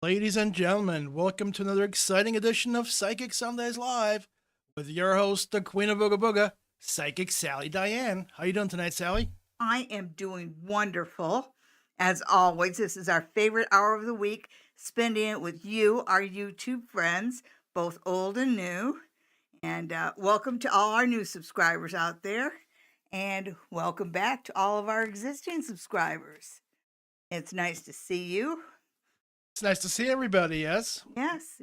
Ladies and gentlemen, welcome to another exciting edition of Psychic Sundays Live with your host, the Queen of Booga Booga, Psychic Sally Diane. How you doing tonight, Sally? I am doing wonderful. As always, this is our favorite hour of the week, spending it with you, our YouTube friends, both old and new. And welcome to all our new subscribers out there. And welcome back to all of our existing subscribers. It's nice to see you. It's nice to see everybody, yes?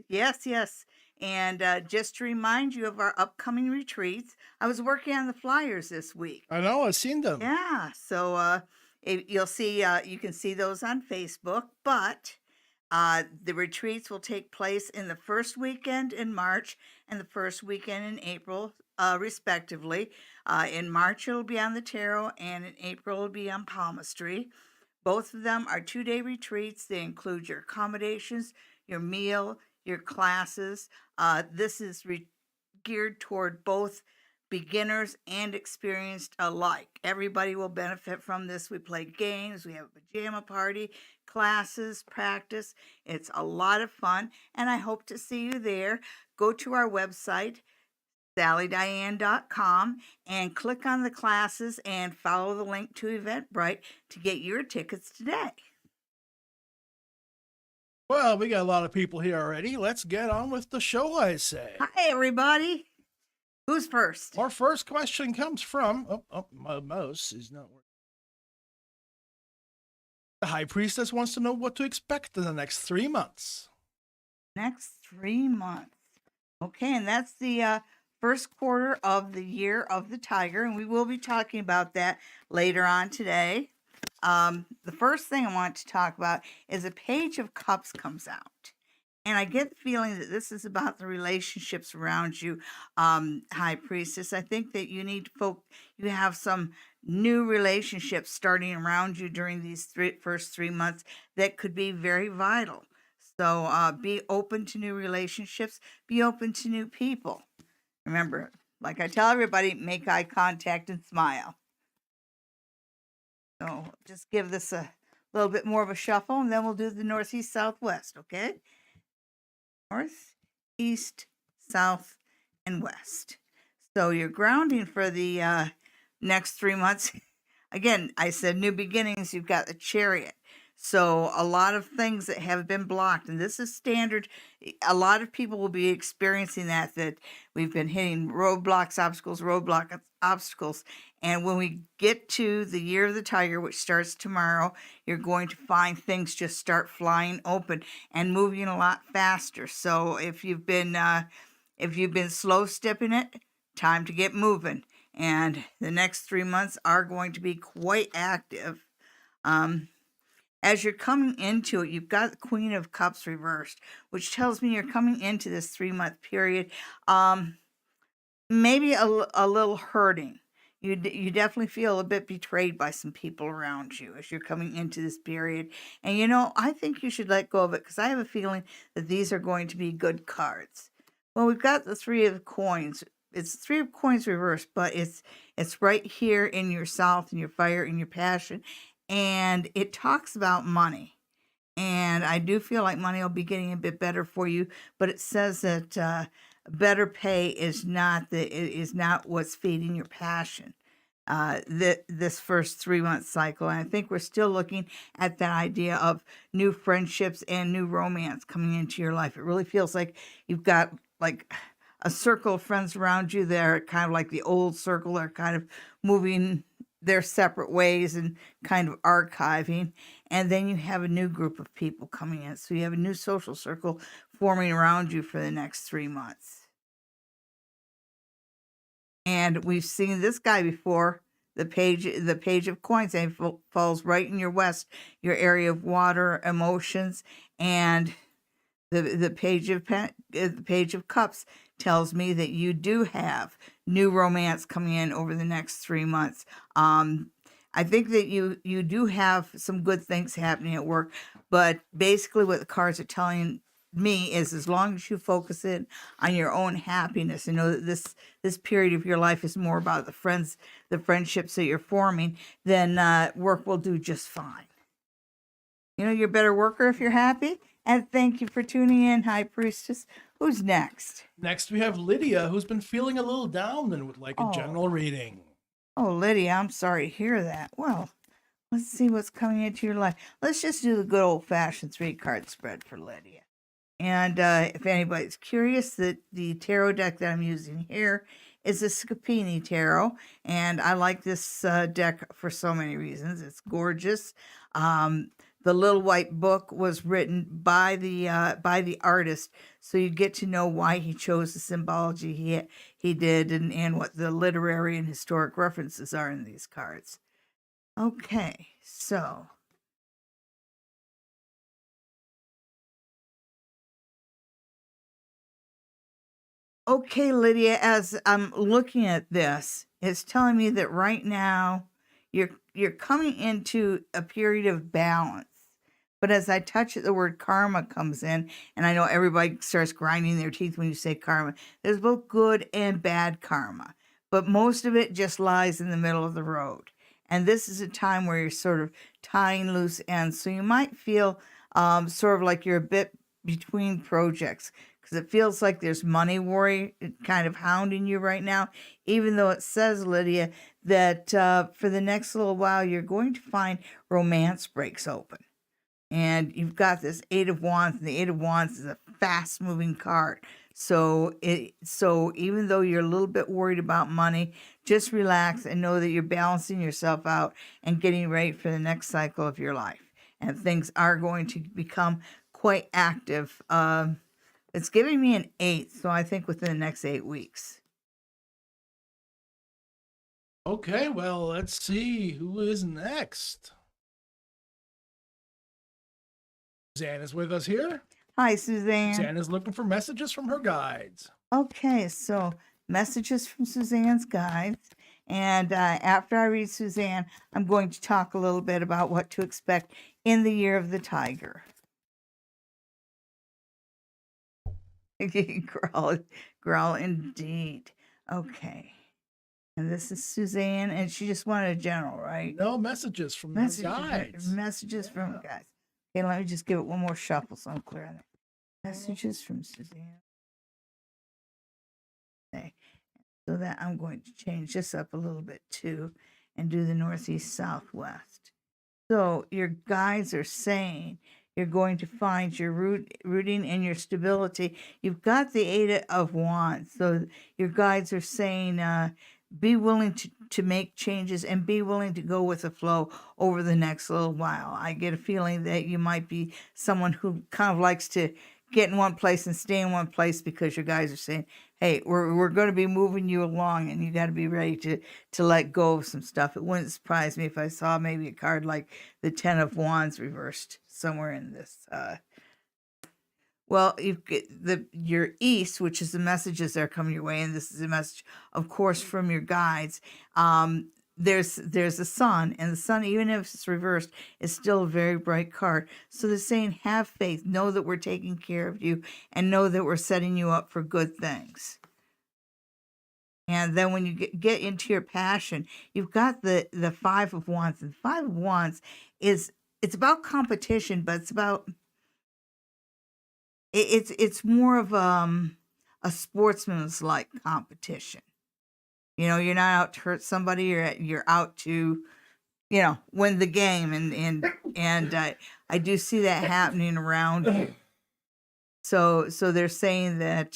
Yes. And just to remind you of our upcoming retreats, I was working on the flyers this week. I know, I've seen them. Yeah, so you'll see, you can see those on Facebook, but the retreats will take place in the first weekend in March and the first weekend in April, respectively. In March, it'll be on the Tarot, and in April, it'll be on palmistry. Both of them are 2-day retreats. They include your accommodations, your meal, your classes. This is geared toward both beginners and experienced alike. Everybody will benefit from this. We play games, we have a pajama party, classes, practice. It's a lot of fun, and I hope to see you there. Go to our website, SallyDiane.com, and click on the classes and follow the link to Eventbrite to get your tickets today. Well, we got a lot of people here already. Let's get on with the show, I say. Hi, everybody. Who's first? Our first question comes from... my mouse is not working. The High Priestess wants to know what to expect in the next 3 months. Next 3 months. Okay, and that's the first quarter of the year of the tiger, and we will be talking about that later on today. The first thing I want to talk about is a Page of Cups comes out. And I get the feeling that this is about the relationships around you, High Priestess. I think that you need you have some new relationships starting around you during these first 3 months that could be very vital. So be open to new relationships, be open to new people. Remember, like I tell everybody, make eye contact and smile. So just give this a little bit more of a shuffle, and then we'll do the north, east, southwest, okay? North, east, south, and west. So your grounding for the next 3 months, again, I said new beginnings, you've got the Chariot. So a lot of things that have been blocked, and this is standard. A lot of people will be experiencing that we've been hitting roadblocks, obstacles. And when we get to the year of the tiger, which starts tomorrow, you're going to find things just start flying open and moving a lot faster. So if you've been slow stepping it, time to get moving. And the next 3 months are going to be quite active. As you're coming into it, you've got the Queen of Cups reversed, which tells me you're coming into this 3-month period, maybe a little hurting. You definitely feel a bit betrayed by some people around you as you're coming into this period. And, I think you should let go of it because I have a feeling that these are going to be good cards. Well, we've got the Three of Coins. It's Three of Coins reversed, but it's right here in your south and your fire and your passion. And it talks about money. And I do feel like money will be getting a bit better for you, but it says that better pay is not what's feeding your passion. This first 3-month cycle, and I think we're still looking at that idea of new friendships and new romance coming into your life. It really feels like you've got like a circle of friends around you that are kind of like the old circle, are kind of moving their separate ways and kind of archiving. And then you have a new group of people coming in. So you have a new social circle forming around you for the next 3 months. And we've seen this guy before, the page of coins, and it falls right in your west, your area of water, emotions, and the page of cups tells me that you do have new romance coming in over the next 3 months. I think that you do have some good things happening at work, but basically what the cards are telling me is as long as you focus in on your own happiness and know that this period of your life is more about the friendships that you're forming, then work will do just fine. You're a better worker if you're happy. And thank you for tuning in, High Priestess. Who's next? Next, we have Lydia, who's been feeling a little down and would like a general reading. Oh, Lydia, I'm sorry to hear that. Well, Let's see what's coming into your life. Let's just do the good old-fashioned 3-card spread for Lydia. And if anybody's curious, the tarot deck that I'm using here is a Scapini tarot, and I like this deck for so many reasons. It's gorgeous. The little white book was written by the artist, so you get to know why he chose the symbology he did, and what the literary and historic references are in these cards. Okay, so okay, Lydia, as I'm looking at this, it's telling me that right now you're coming into a period of balance. But as I touch it, the word karma comes in, and I know everybody starts grinding their teeth when you say karma. There's both good and bad karma, but most of it just lies in the middle of the road. And this is a time where you're sort of tying loose ends. So you might feel sort of like you're a bit between projects, because it feels like there's money worry kind of hounding you right now, even though it says, Lydia, that for the next little while, you're going to find romance breaks open. And you've got this 8 of Wands, and the 8 of Wands is a fast-moving card. So even though you're a little bit worried about money, just relax and know that you're balancing yourself out and getting ready for the next cycle of your life. And things are going to become quite active. It's giving me an 8, so I think within the next 8 weeks. Okay, well, let's see who is next. Suzanne is with us here. Hi, Suzanne. Suzanne is looking for messages from her guides. Okay, so messages from Suzanne's guides. And after I read Suzanne, I'm going to talk a little bit about what to expect in the year of the tiger. growl indeed. Okay. And this is Suzanne, and she just wanted a general, right? No, messages from her guides. Messages from guides. Okay, let me just give it one more shuffle so I'm clear on it. Messages from Suzanne. Okay. So that I'm going to change this up a little bit too and do the northeast southwest. So your guides are saying you're going to find your rooting and your stability. You've got the 8 of Wands. So your guides are saying be willing to make changes and be willing to go with the flow over the next little while. I get a feeling that you might be someone who kind of likes to get in one place and stay in one place, because your guys are saying, hey, we're going to be moving you along, and you got to be ready to let go of some stuff. It wouldn't surprise me if I saw maybe a card like the 10 of Wands reversed somewhere in this. Well, you've got your east, which is the messages that are coming your way, and this is a message, of course, from your guides. There's a sun, and the sun, even if it's reversed, is still a very bright card. So they're saying, have faith, know that we're taking care of you, and know that we're setting you up for good things. And then when you get into your passion, you've got the 5 of Wands. And the 5 of Wands it's about competition, but it's about it's more of a sportsman's like competition. You know, you're not out to hurt somebody. You're out to, win the game, and I do see that happening around you. So they're saying that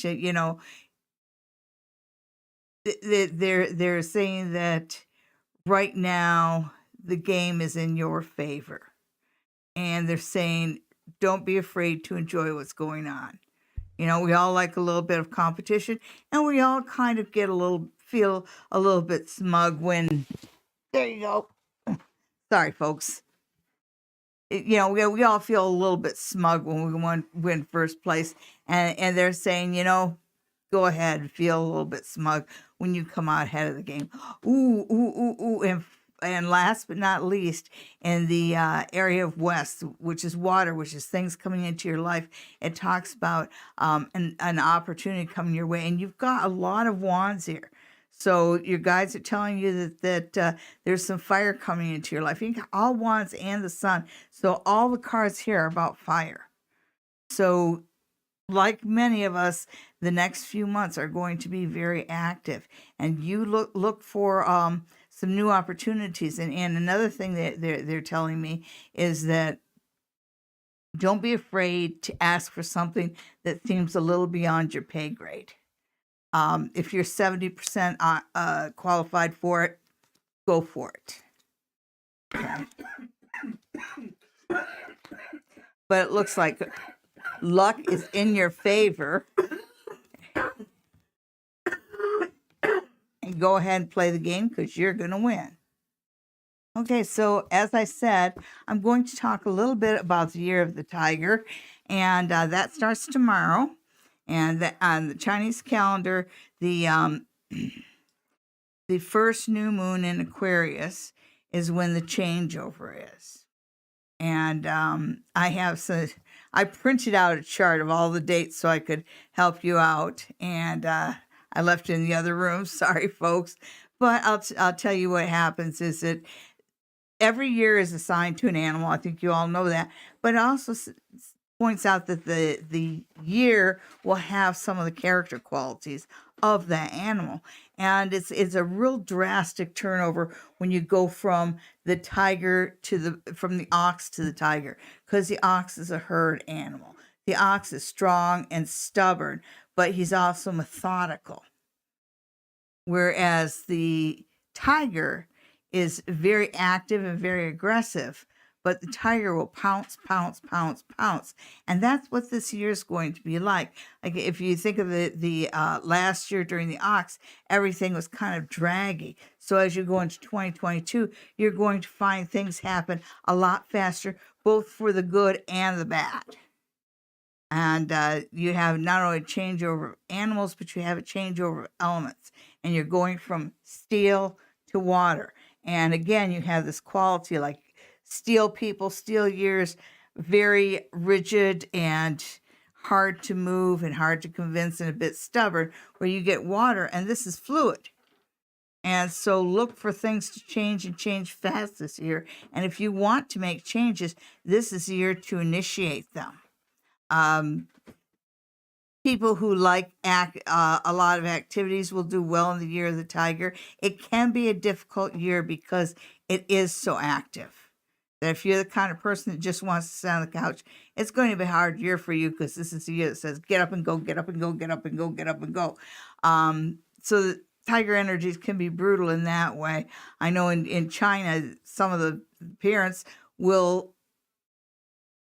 they're saying that right now the game is in your favor, and they're saying don't be afraid to enjoy what's going on. We all like a little bit of competition, and we all kind of feel a little bit smug when, there you go. Sorry, folks. We all feel a little bit smug when we win first place, and they're saying, go ahead and feel a little bit smug when you come out ahead of the game. Ooh, ooh, ooh, ooh, and last but not least, in the area of West, which is water, which is things coming into your life, it talks about an opportunity coming your way. And you've got a lot of wands here. So your guides are telling you that there's some fire coming into your life. You got all wands and the sun. So all the cards here are about fire. So like many of us, the next few months are going to be very active, and you look for some new opportunities. And another thing that they're telling me is that don't be afraid to ask for something that seems a little beyond your pay grade. If you're 70% qualified for it, go for it. Okay. But it looks like luck is in your favor. And go ahead and play the game because you're going to win. Okay, so as I said, I'm going to talk a little bit about the Year of the Tiger, and that starts tomorrow. And on the Chinese calendar, the the first new moon in Aquarius is when the changeover is. And I printed out a chart of all the dates so I could help you out, and I left it in the other room. Sorry, folks, but I'll tell you what happens is that every year is assigned to an animal. I think you all know that. But it also points out that the year will have some of the character qualities of that animal. And it's a real drastic turnover when you go from the tiger from the ox to the tiger, because the ox is a herd animal. The ox is strong and stubborn, but he's also methodical. Whereas the tiger is very active and very aggressive, but the tiger will pounce, pounce, pounce, pounce. And that's what this year is going to be like. Like if you think of the last year during the ox, everything was kind of draggy. So as you go into 2022, you're going to find things happen a lot faster, both for the good and the bad. And you have not only a changeover of animals, but you have a changeover of elements. And you're going from steel to water. And again, you have this quality like steel people, steel years, very rigid and hard to move and hard to convince and a bit stubborn, where you get water, and this is fluid. And so look for things to change and change fast this year. And if you want to make changes, this is the year to initiate them. People who like a lot of activities will do well in the Year of the Tiger. It can be a difficult year because it is so active. That if you're the kind of person that just wants to sit on the couch, it's going to be a hard year for you, because this is the year that says get up and go, get up and go, get up and go, get up and go. So the tiger energies can be brutal in that way. I know in China, some of the parents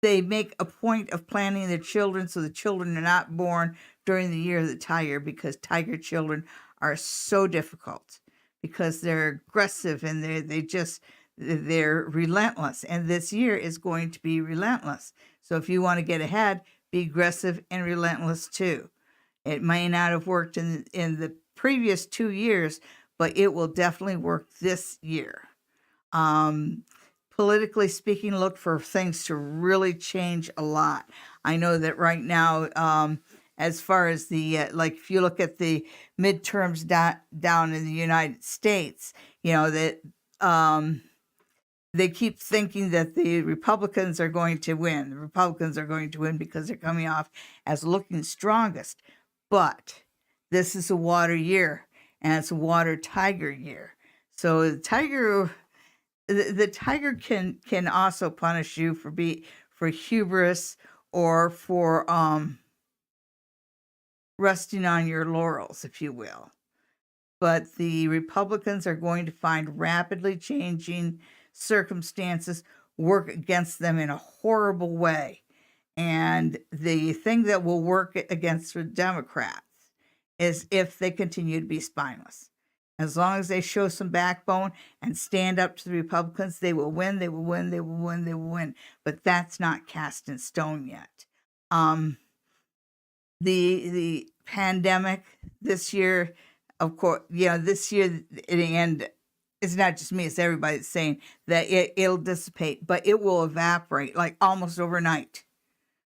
they make a point of planning their children so the children are not born during the Year of the Tiger, because tiger children are so difficult because they're aggressive and they're relentless. And this year is going to be relentless. So if you want to get ahead, be aggressive and relentless too. It may not have worked in the previous 2 years, but it will definitely work this year. Politically speaking, look for things to really change a lot. I know that right now, as far as the, like if you look at the midterms down in the United States, you know, that they keep thinking that the Republicans are going to win. The Republicans are going to win because they're coming off as looking strongest. But this is a water year, and it's a water tiger year. So the tiger can also punish you for hubris or for resting on your laurels, if you will. But the Republicans are going to find rapidly changing circumstances work against them in a horrible way. And the thing that will work against the Democrats is if they continue to be spineless. As long as they show some backbone and stand up to the Republicans, they will win, they will win, they will win, they will win. But that's not cast in stone yet. The pandemic this year, of course, this year, and it's not just me, it's everybody that's saying that it'll dissipate, but it will evaporate like almost overnight.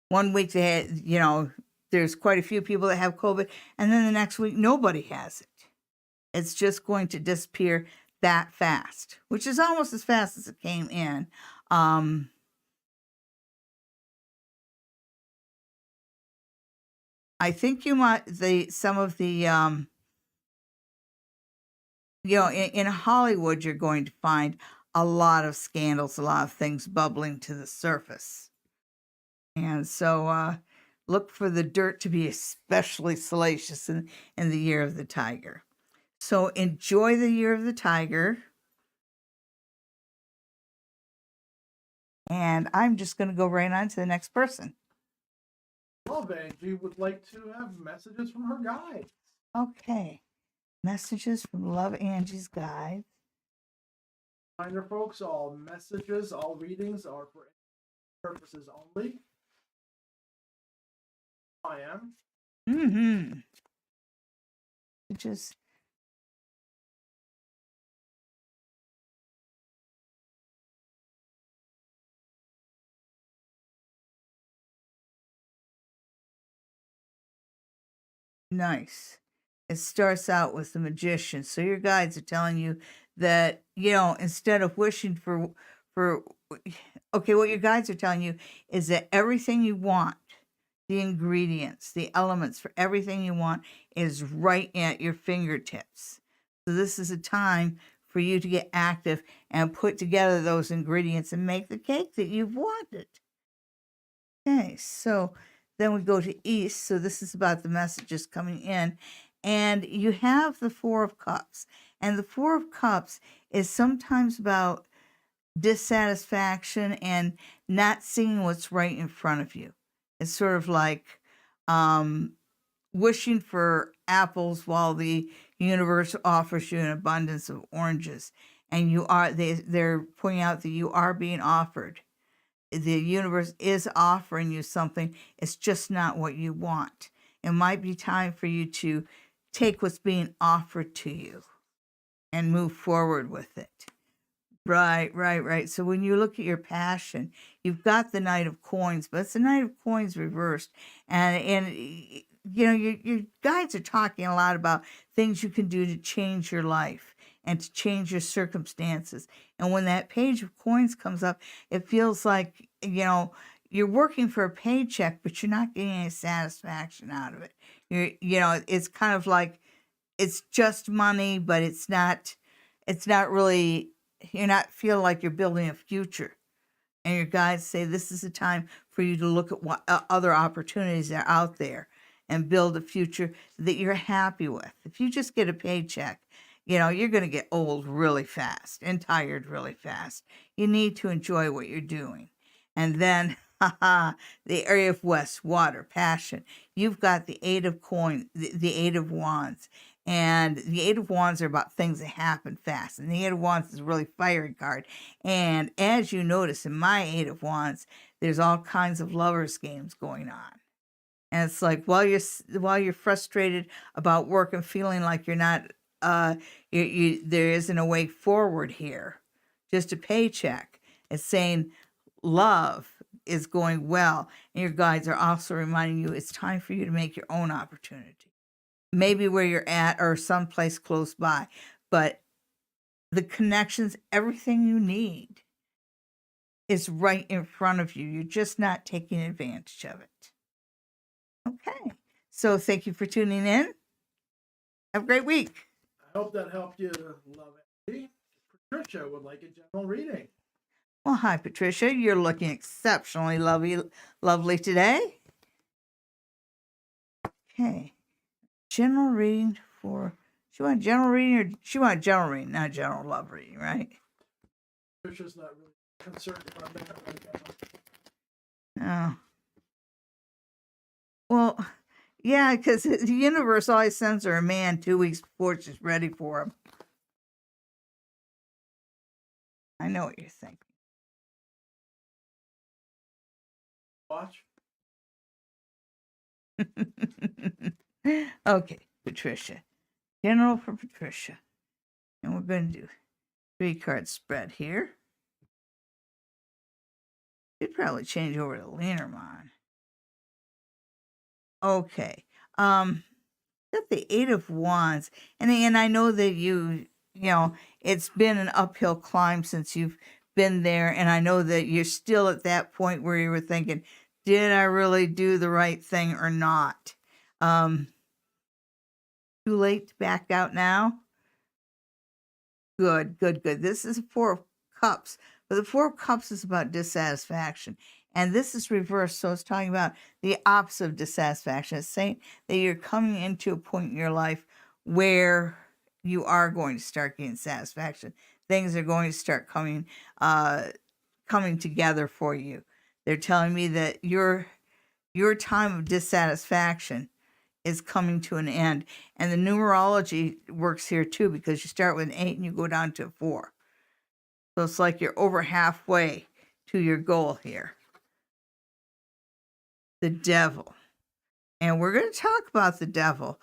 1 week they had, there's quite a few people that have COVID, and then the next week nobody has it. It's just going to disappear that fast, which is almost as fast as it came in. I think some of the in Hollywood, you're going to find a lot of scandals, a lot of things bubbling to the surface. And so look for the dirt to be especially salacious in the year of the tiger. So enjoy the year of the tiger. And I'm just going to go right on to the next person. Love Angie would like to have messages from her guide. Okay. Messages from Love Angie's guide. Reminder, folks, all messages, all readings are for purposes only. I am. Mm-hmm. Just nice. It starts out with the magician. So your guides are telling you that, instead of wishing for okay, what your guides are telling you is that everything you want, the ingredients, the elements for everything you want is right at your fingertips. So this is a time for you to get active and put together those ingredients and make the cake that you've wanted. Okay, so then we go to East. So this is about the messages coming in. And you have the Four of Cups. And the Four of Cups is sometimes about dissatisfaction and not seeing what's right in front of you. It's sort of like wishing for apples while the universe offers you an abundance of oranges. And they're pointing out that you are being offered. The universe is offering you something. It's just not what you want. It might be time for you to take what's being offered to you and move forward with it. Right. So when you look at your passion, you've got the Knight of Coins, but it's the Knight of Coins reversed. And your guides are talking a lot about things you can do to change your life and to change your circumstances. And when that Page of Coins comes up, it feels like, you're working for a paycheck, but you're not getting any satisfaction out of it. It's kind of like it's just money, but it's not really, you're not feeling like you're building a future. And your guides say this is a time for you to look at what other opportunities are out there and build a future that you're happy with. If you just get a paycheck, you're going to get old really fast and tired really fast. You need to enjoy what you're doing. And then, the area of West, water, passion. You've got the Eight of Coins, the Eight of Wands. And the Eight of Wands are about things that happen fast. And the Eight of Wands is a really fiery card. And as you notice in my Eight of Wands, there's all kinds of lovers games going on. And it's like while you're frustrated about work and feeling like you're not there isn't a way forward here, just a paycheck. It's saying love is going well, and your guides are also reminding you it's time for you to make your own opportunity. Maybe where you're at or someplace close by, but the connections, everything you need is right in front of you. You're just not taking advantage of it. Okay. So thank you for tuning in. Have a great week. I hope that helped you, Love Angie. Patricia would like a general reading. Well, hi, Patricia. You're looking exceptionally lovely today. Okay. General reading for... She want a general reading or she want a general reading, not a general love reading, right? Patricia's not really concerned about that right now. Oh. Well, yeah, because the universe always sends her a man 2 weeks before she's ready for him. I know what you're thinking. Watch. Okay, Patricia. General for Patricia. And we're going to do 3-card spread here. Should probably change over to Lenormand. Okay. Got the Eight of Wands. And I know that it's been an uphill climb since you've been there. And I know that you're still at that point where you were thinking, did I really do the right thing or not? Too late to back out now? Good, good, good. This is a Four of Cups, but the Four of Cups is about dissatisfaction. And this is reversed, so it's talking about the opposite of dissatisfaction. It's saying that you're coming into a point in your life where you are going to start getting satisfaction. Things are going to start coming together for you. They're telling me that your time of dissatisfaction is coming to an end. And the numerology works here too, because you start with an 8 and you go down to a 4. So it's like you're over halfway to your goal here. The devil. And we're going to talk about the devil.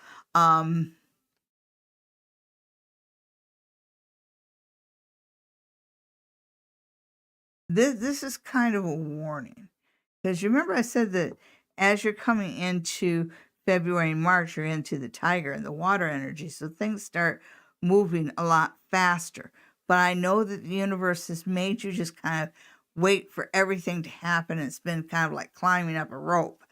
This is kind of a warning. Because you remember I said that as you're coming into February and March, you're into the tiger and the water energy. So things start moving a lot faster. But I know that the universe has made you just kind of wait for everything to happen. It's been kind of like climbing up a rope.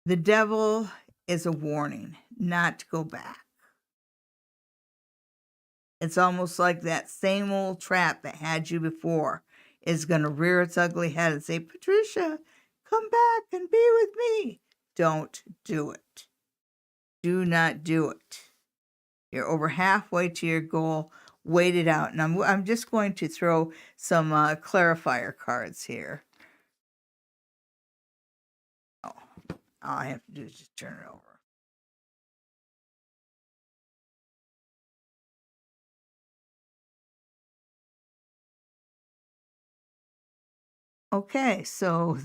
The devil is a warning not to go back. It's almost like that same old trap that had you before is going to rear its ugly head and say, Patricia, come back and be with me. Don't do it. Do not do it. You're over halfway to your goal. Wait it out. And I'm just going to throw some clarifier cards here. Oh, all I have to do is just turn it over. Okay, so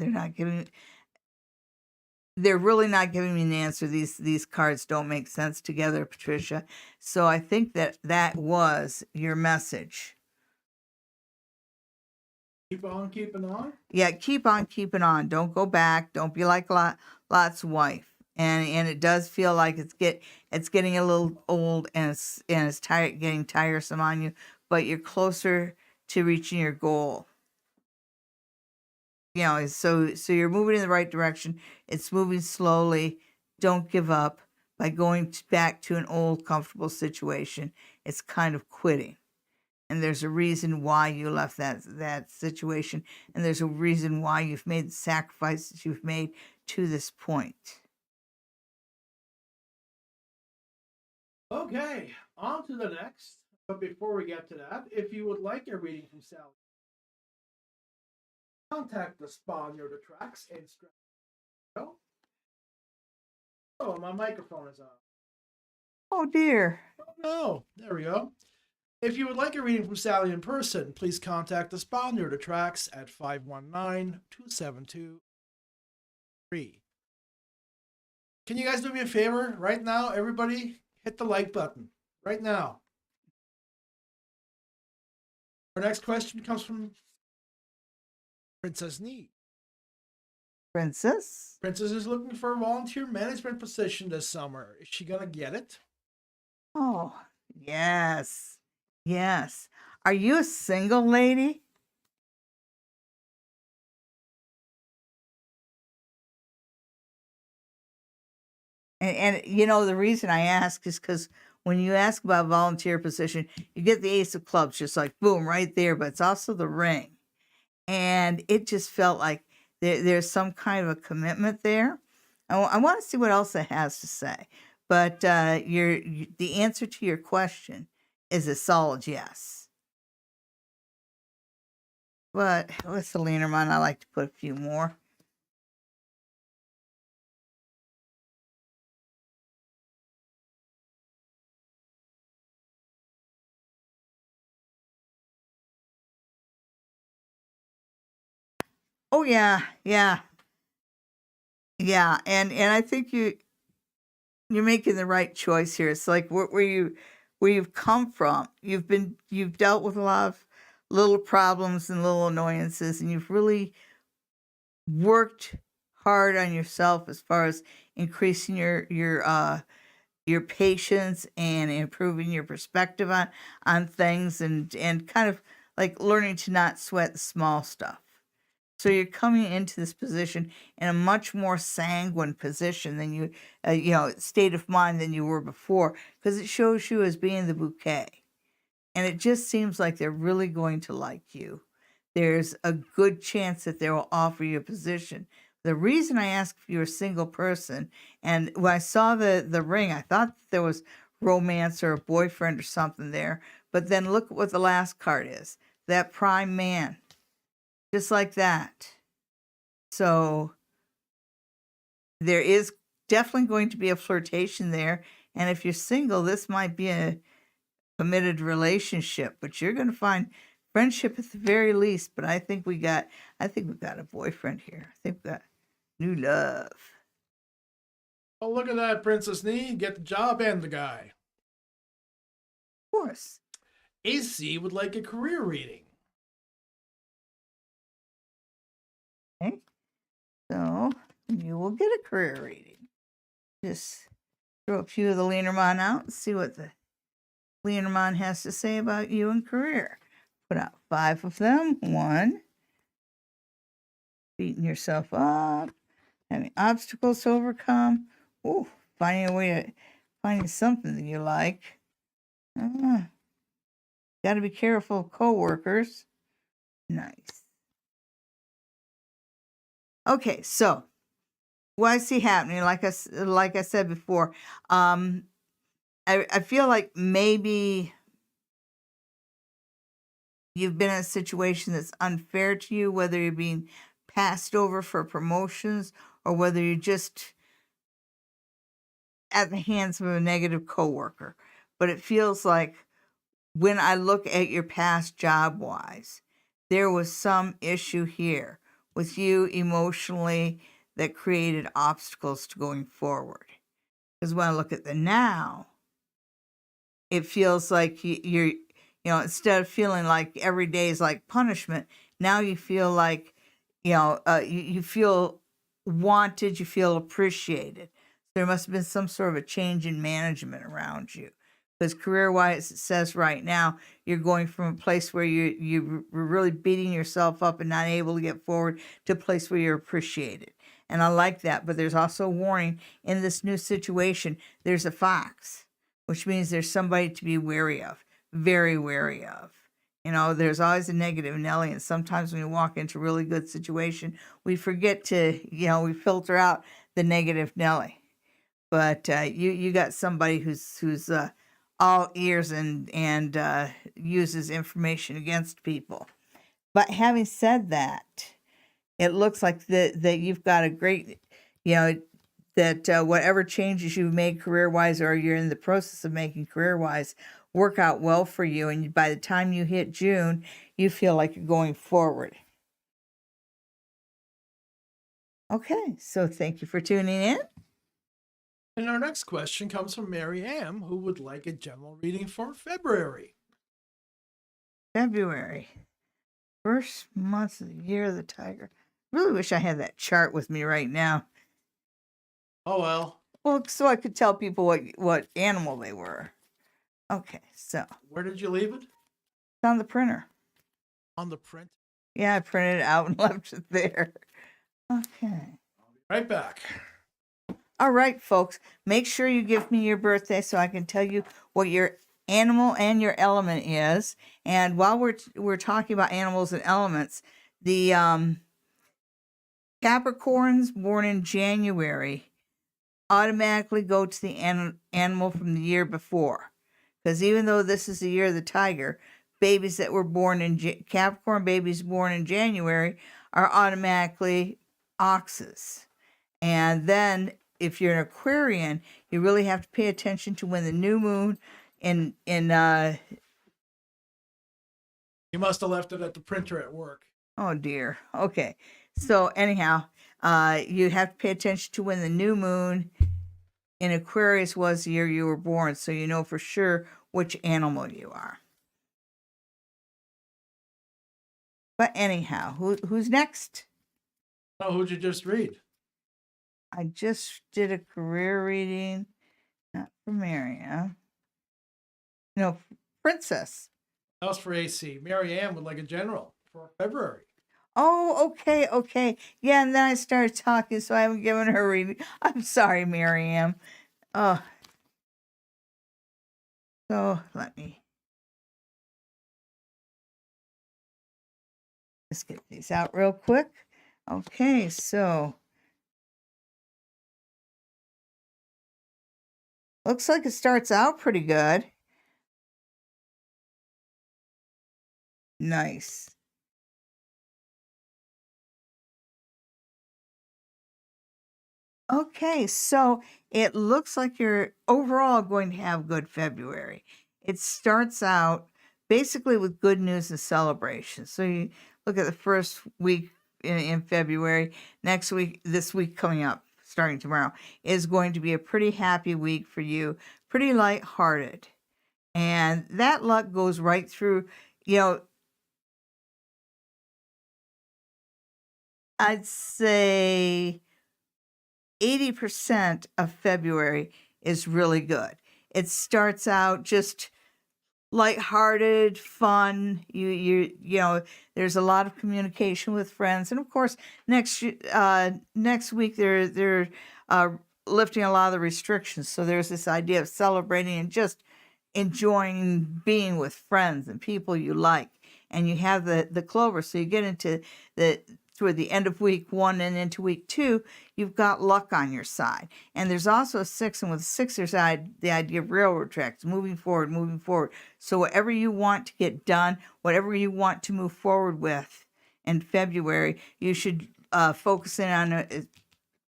they're really not giving me an answer. These cards don't make sense together, Patricia. So I think that was your message. Keep on keeping on. Yeah, keep on keeping on. Don't go back. Don't be like Lot's wife. And it does feel like it's getting a little old and it's getting tiresome on you, but you're closer to reaching your goal. You know, so you're moving in the right direction. It's moving slowly. Don't give up by going back to an old comfortable situation. It's kind of quitting. And there's a reason why you left that situation, and there's a reason why you've made the sacrifices you've made to this point. Okay, on to the next. But before we get to that, if you would like a reading from Sally, contact the spa near the tracks and oh, my microphone is on. Oh dear. Oh no, there we go. If you would like a reading from Sally in person, please contact the spa near the tracks at 519-272-3. Can you guys do me a favor right now? Everybody hit the like button right now. Our next question comes from Princess Need. Princess? Princess is looking for a volunteer management position this summer. Is she going to get it? Oh, yes. Yes. Are you a single lady? And you know, the reason I ask is because when you ask about volunteer position, you get the Ace of Clubs, just like boom, right there, but it's also the ring. And it just felt like there's some kind of a commitment there. I want to see what else it has to say. But the answer to your question is a solid yes. But with the Lenormand, I like to put a few more. Oh yeah, yeah, yeah, and I think you're making the right choice here. It's like where you've come from. You've dealt with a lot of little problems and little annoyances, and you've really worked hard on yourself as far as increasing your patience and improving your perspective on things, and kind of like learning to not sweat the small stuff. So you're coming into this position in a much more sanguine position than state of mind than you were before, because it shows you as being the bouquet. And it just seems like they're really going to like you. There's a good chance that they will offer you a position. The reason I asked if you're a single person, and when I saw the ring, I thought there was romance or a boyfriend or something there. But then look at what the last card is. That prime man. Just like that. So there is definitely going to be a flirtation there. And if you're single, this might be a committed relationship, but you're going to find friendship at the very least. But I think we've got a boyfriend here. I think we got new love. Oh, look at that, Princess Nee. Get the job and the guy. Of course. AC would like a career reading. Okay. So you will get a career reading. Just throw a few of the Lenormand out and see what the Lenormand has to say about you and career. Put out 5 of them. 1. Beating yourself up. Having obstacles to overcome. Ooh, finding something that you like. Got to be careful of coworkers. Nice. Okay, so what I see happening, like I said before, I feel like maybe you've been in a situation that's unfair to you, whether you're being passed over for promotions or whether you're just at the hands of a negative coworker. But it feels like when I look at your past job-wise, there was some issue here with you emotionally that created obstacles to going forward. Because when I look at the now, it feels like you're, instead of feeling like every day is like punishment, now you feel like, you feel wanted, you feel appreciated. There must have been some sort of a change in management around you. Because career-wise, it says right now, you're going from a place where you're really beating yourself up and not able to get forward to a place where you're appreciated. And I like that. But there's also a warning in this new situation. There's a fox, which means there's somebody to be wary of, very wary of. There's always a negative Nelly. And sometimes when we walk into a really good situation, we forget to, we filter out the negative Nelly. But you got somebody who's all ears and uses information against people. But having said that, it looks like that you've got a great, that whatever changes you've made career-wise or you're in the process of making career-wise work out well for you. And by the time you hit June, you feel like you're going forward. Okay, so thank you for tuning in. And our next question comes from Mary Ann, who would like a general reading for February. February. First month of the year of the tiger. Really wish I had that chart with me right now. Oh, well. Well, so I could tell people what animal they were. Okay, so. Where did you leave it? It's on the printer. On the print? Yeah, I printed it out and left it there. Okay. I'll be right back. All right, folks. Make sure you give me your birthday so I can tell you what your animal and your element is. And while we're talking about animals and elements, the Capricorns born in January automatically go to the animal from the year before. Because even though this is the year of the tiger, babies that were born in Capricorn babies born in January are automatically oxes. And then if you're an Aquarian, you really have to pay attention to when the new moon in You must have left it at the printer at work. Oh dear. Okay. So anyhow, you have to pay attention to when the new moon in Aquarius was the year you were born, so you know for sure which animal you are. But anyhow, who's next? Oh, who'd you just read? I just did a career reading, not for Miriam. No, Princess. That was for AC. Mary Ann would like a general for February. Oh, okay. Yeah, and then I started talking, so I haven't given her a reading. I'm sorry, Miriam. Oh. So, let me Let's get these out real quick. Okay, so looks like it starts out pretty good. Nice. Okay, so it looks like you're overall going to have good February. It starts out basically with good news and celebration. So you look at the first week in February, next week, this week coming up, starting tomorrow, is going to be a pretty happy week for you, pretty lighthearted. And that luck goes right through, you know, I'd say 80% of February is really good. It starts out just lighthearted, fun. You know, there's a lot of communication with friends, and of course, next week they're lifting a lot of the restrictions. So there's this idea of celebrating and just enjoying being with friends and people you like. And you have the clover, so you get into the toward the end of week 1 and into week 2, you've got luck on your side. And there's also a 6, and with 6 there's the idea of railroad tracks, moving forward, moving forward. So whatever you want to get done, whatever you want to move forward with in February, you should focus in on it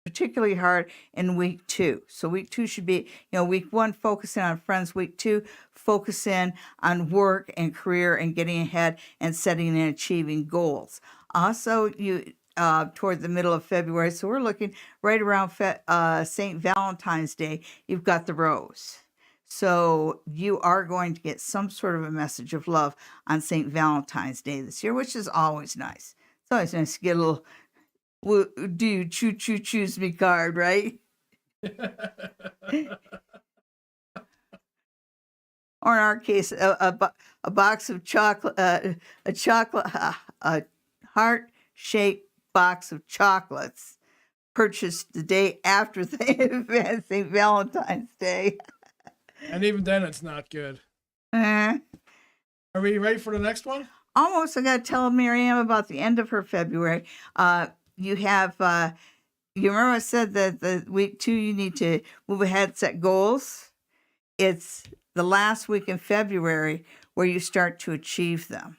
particularly hard in week 2. So week 2 should be, week 1 focusing on friends, week 2 focus in on work and career and getting ahead and setting and achieving goals. Also, you toward the middle of February, so we're looking right around St. Valentine's Day, you've got the rose. So you are going to get some sort of a message of love on St. Valentine's Day this year, which is always nice. It's always nice to get a little, do you choose me card, right? Or in our case, a box of chocolate, a heart-shaped box of chocolates purchased the day after St. Valentine's Day. And even then, it's not good. Uh, Are we ready for the next one? Almost. I got to tell Miriam about the end of her February. You have, you remember I said that the week 2, you need to move ahead, set goals. It's the last week in February where you start to achieve them.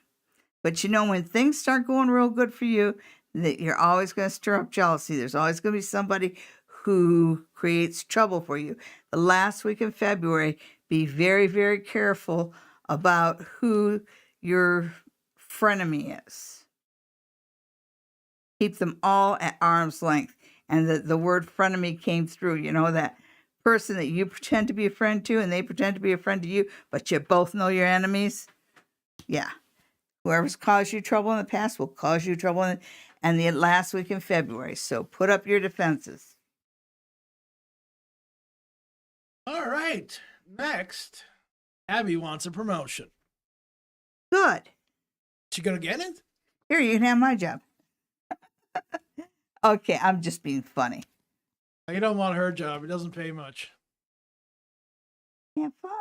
But when things start going real good for you, that you're always going to stir up jealousy. There's always going to be somebody who creates trouble for you. The last week in February, be very, very careful about who your frenemy is. Keep them all at arm's length. And the word frenemy came through, that person that you pretend to be a friend to and they pretend to be a friend to you, but you both know you're enemies. Yeah. Whoever's caused you trouble in the past will cause you trouble in the last week in February. So put up your defenses. All right. Next, Abby wants a promotion. Good. She gonna get it? Here, you can have my job. Okay, I'm just being funny. You don't want her job. It doesn't pay much. Have fun.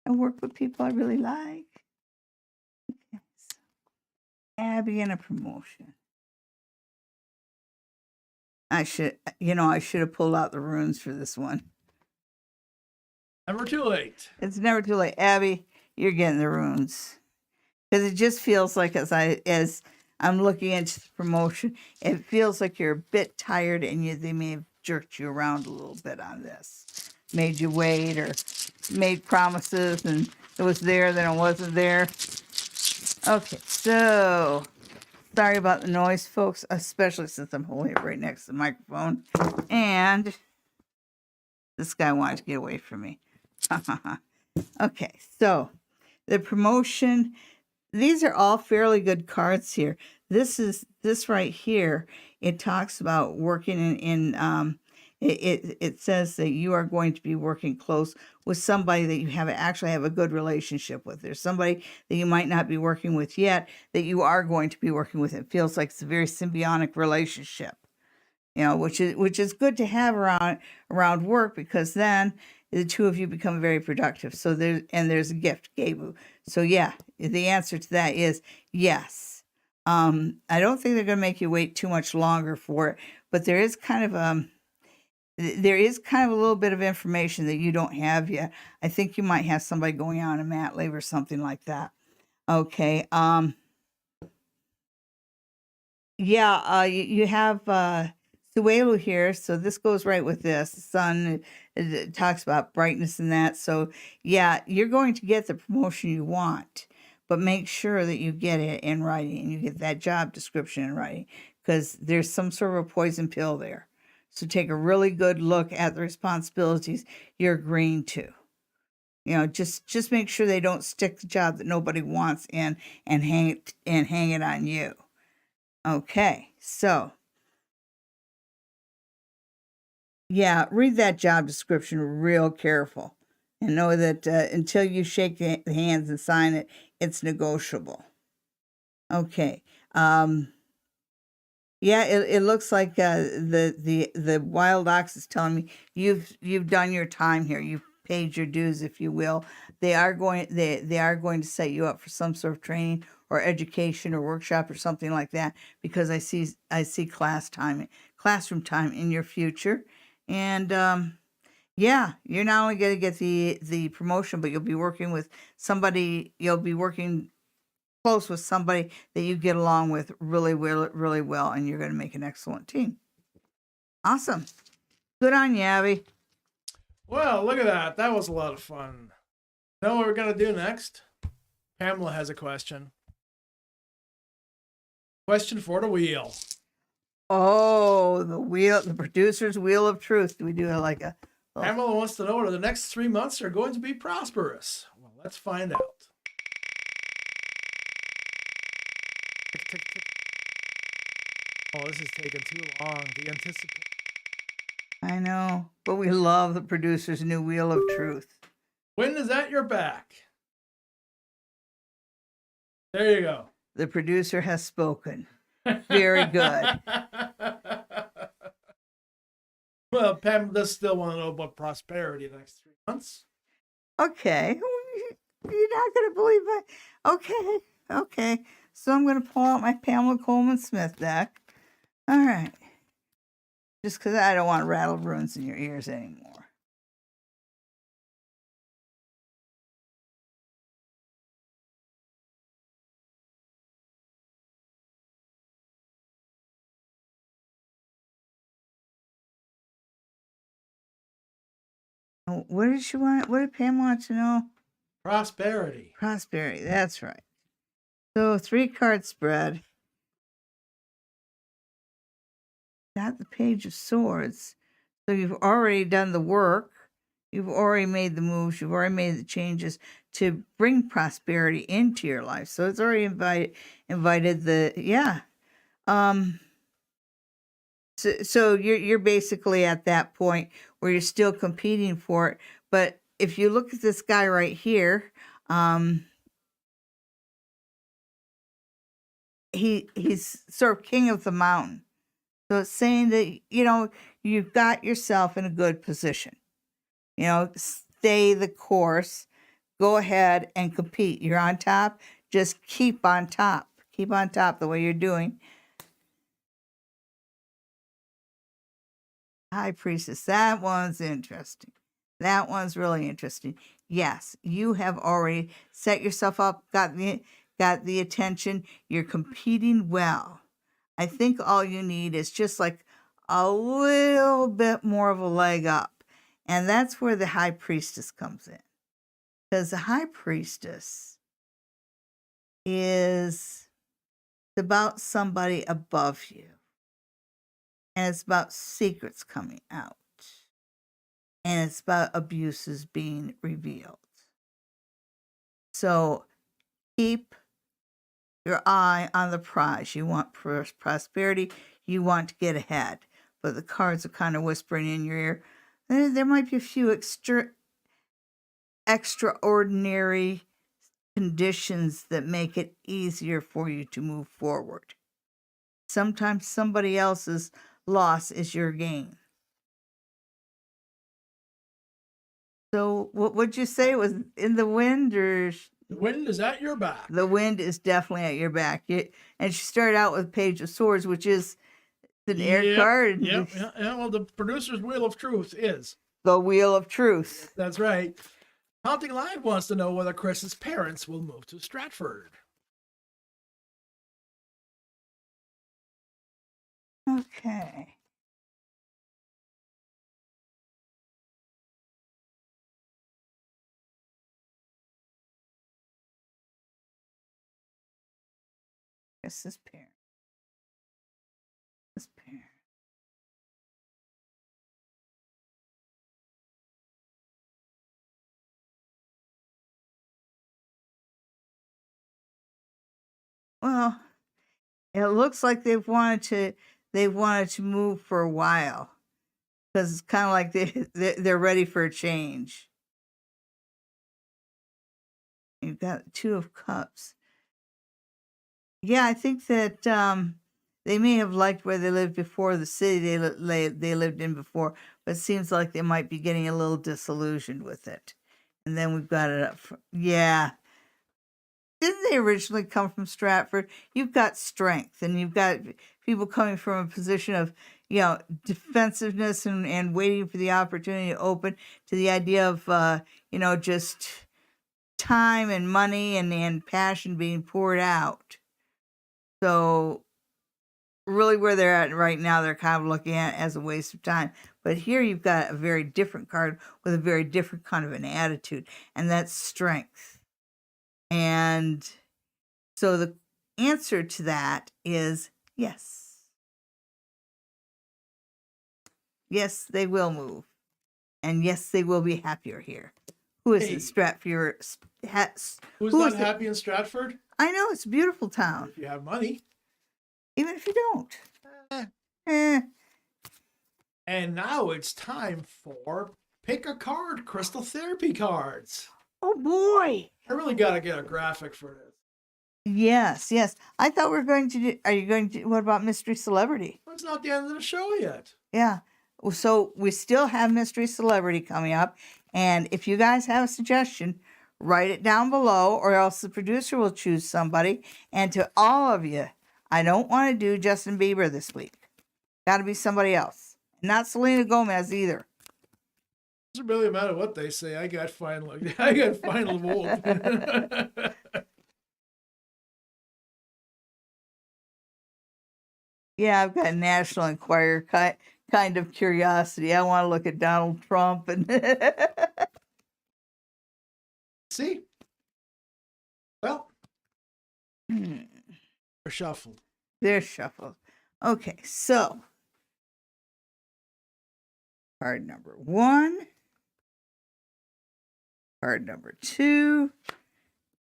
And work with people I really like. Okay, so Abby and a promotion. I should have pulled out the runes for this one. Never too late. It's never too late. Abby, you're getting the runes. Because it just feels like as I'm looking into the promotion, it feels like you're a bit tired and they may have jerked you around a little bit on this. Made you wait or made promises and it was there, then it wasn't there. Okay, so sorry about the noise, folks, especially since I'm holding it right next to the microphone. And this guy wanted to get away from me. Okay, so the promotion, these are all fairly good cards here. This right here, it talks about working it says that you are going to be working close with somebody that you actually have a good relationship with. There's somebody that you might not be working with yet that you are going to be working with. It feels like it's a very symbiotic relationship, which is good to have around work, because then the two of you become very productive. So there's a gift, Gabu. So yeah, the answer to that is yes. I don't think they're going to make you wait too much longer for it, but there is kind of a little bit of information that you don't have yet. I think you might have somebody going on a mat leave or something like that. Okay. Yeah, you have Suelu here, so this goes right with this. The sun it talks about brightness and that. So, yeah, you're going to get the promotion you want, but make sure that you get it in writing and you get that job description in writing because there's some sort of a poison pill there. So, take a really good look at the responsibilities you're agreeing to. Just make sure they don't stick the job that nobody wants in and hang it on you. Okay, so yeah, read that job description real careful and know that until you shake the hands and sign it, it's negotiable. Okay. Yeah, it looks like the wild ox is telling me you've done your time here. You've paid your dues, if you will. They are going to set you up for some sort of training or education or workshop or something like that because I see classroom time in your future, and yeah, you're not only going to get the promotion, but you'll be working with somebody. You'll be working close with somebody that you get along with really well, and you're going to make an excellent team. Awesome. Good on you, Abby. Well, look at that. That was a lot of fun. Know what we're going to do next? Pamela has a question. Question for the wheel. Oh, the producer's wheel of truth. Do we do it like a... Pamela wants to know whether the next 3 months are going to be prosperous. Well, let's find out. Tick, tick, tick. Oh, this is taking too long. The anticipation. I know, but we love the producer's new wheel of truth. Wind is at your back. There you go. The producer has spoken. Very good. Well, Pam does still want to know about prosperity the next 3 months. Okay. You're not going to believe it. Okay. So I'm going to pull out my Pamela Coleman Smith deck. All right. Just because I don't want to rattle runes in your ears anymore. Oh, what did she want? What did Pam want to know? Prosperity. Prosperity. That's right. So 3-card spread. Got the Page of Swords. So you've already done the work. You've already made the moves. You've already made the changes to bring prosperity into your life. So it's already invited the, yeah. So you're basically at that point where you're still competing for it. But if you look at this guy right here, he's sort of king of the mountain. So it's saying that, you've got yourself in a good position. Stay the course. Go ahead and compete. You're on top. Just keep on top. Keep on top the way you're doing. High Priestess. That one's interesting. That one's really interesting. Yes, you have already set yourself up, got the attention. You're competing well. I think all you need is just like a little bit more of a leg up. And that's where the High Priestess comes in. Because the High Priestess is about somebody above you. And it's about secrets coming out. And it's about abuses being revealed. So keep your eye on the prize. You want prosperity. You want to get ahead. But the cards are kind of whispering in your ear. There might be a few extraordinary conditions that make it easier for you to move forward. Sometimes somebody else's loss is your gain. So what would you say was in the wind, or The wind is at your back. The wind is definitely at your back. And she started out with Page of Swords, which is an air card. Yep. Yeah, well, the producer's Wheel of Truth is The Wheel of Truth. That's right. Haunting Live wants to know whether Chris's parents will move to Stratford. Okay. Chris's parents. His parents. Well, it looks like they've wanted to move for a while, because it's kind of like they're ready for a change. You've got Two of Cups. Yeah, I think that they may have liked where they lived before, the city they lived in before, but it seems like they might be getting a little disillusioned with it. And then we've got it up. Yeah. Didn't they originally come from Stratford? You've got strength, and you've got people coming from a position of, defensiveness and waiting for the opportunity to open, to the idea of, just time and money and passion being poured out. So really where they're at right now, they're kind of looking at it as a waste of time. But here you've got a very different card with a very different kind of an attitude, and that's strength. And so the answer to that is yes. Yes, they will move. And yes, they will be happier here. Who is it? Stratford? Who's not happy in Stratford? I know, it's a beautiful town. If you have money. Even if you don't. And now it's time for Pick a Card Crystal Therapy cards. Oh boy. I really got to get a graphic for this. Yes. I thought we were going to do, are you going to, what about Mystery Celebrity? Well, it's not the end of the show yet. Yeah. So we still have Mystery Celebrity coming up. And if you guys have a suggestion, write it down below, or else the producer will choose somebody. And to all of you, I don't want to do Justin Bieber this week. Got to be somebody else. Not Selena Gomez either. It doesn't really matter what they say. I got final vote. Yeah, I've got National Enquirer kind of curiosity. I want to look at Donald Trump and see. Well, they're shuffled. They're shuffled. Okay, so card number 1, card number 2,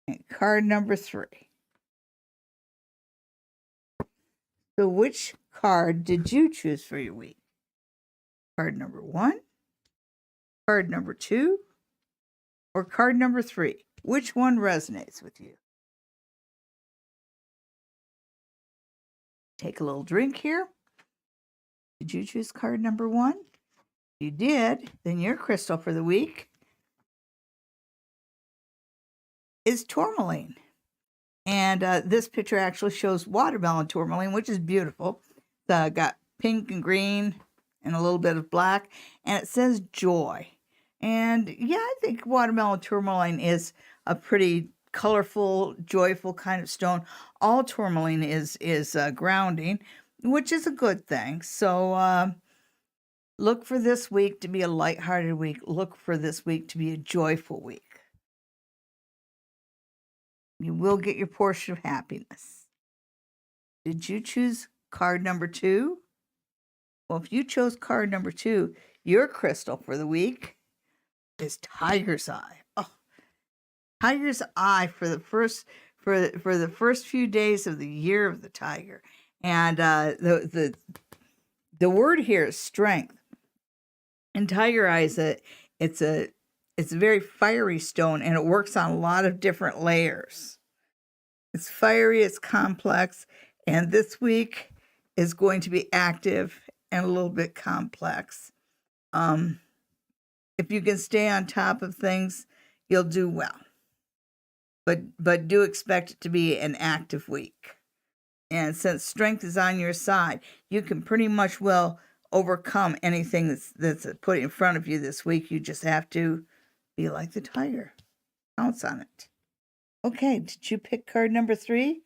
and card number 3. So which card did you choose for your week? Card number 1, card number 2, or card number 3? Which one resonates with you? Take a little drink here. Did you choose card number 1? If you did, then your crystal for the week is tourmaline. And this picture actually shows watermelon tourmaline, which is beautiful. It's got pink and green and a little bit of black, and it says joy. And yeah, I think watermelon tourmaline is a pretty colorful, joyful kind of stone. All tourmaline is grounding, which is a good thing. So look for this week to be a lighthearted week. Look for this week to be a joyful week. You will get your portion of happiness. Did you choose card number 2? Well, if you chose card number 2, your crystal for the week is Tiger's Eye. Oh, Tiger's Eye for the first few days of the year of the tiger. And the word here is strength. And Tiger Eye it's a very fiery stone, and it works on a lot of different layers. It's fiery, it's complex, and this week is going to be active and a little bit complex. If you can stay on top of things, you'll do well. but do expect it to be an active week. And since strength is on your side, you can pretty much well overcome anything that's put in front of you this week. You just have to be like the tiger. Pounce on it. Okay, did you pick card number 3?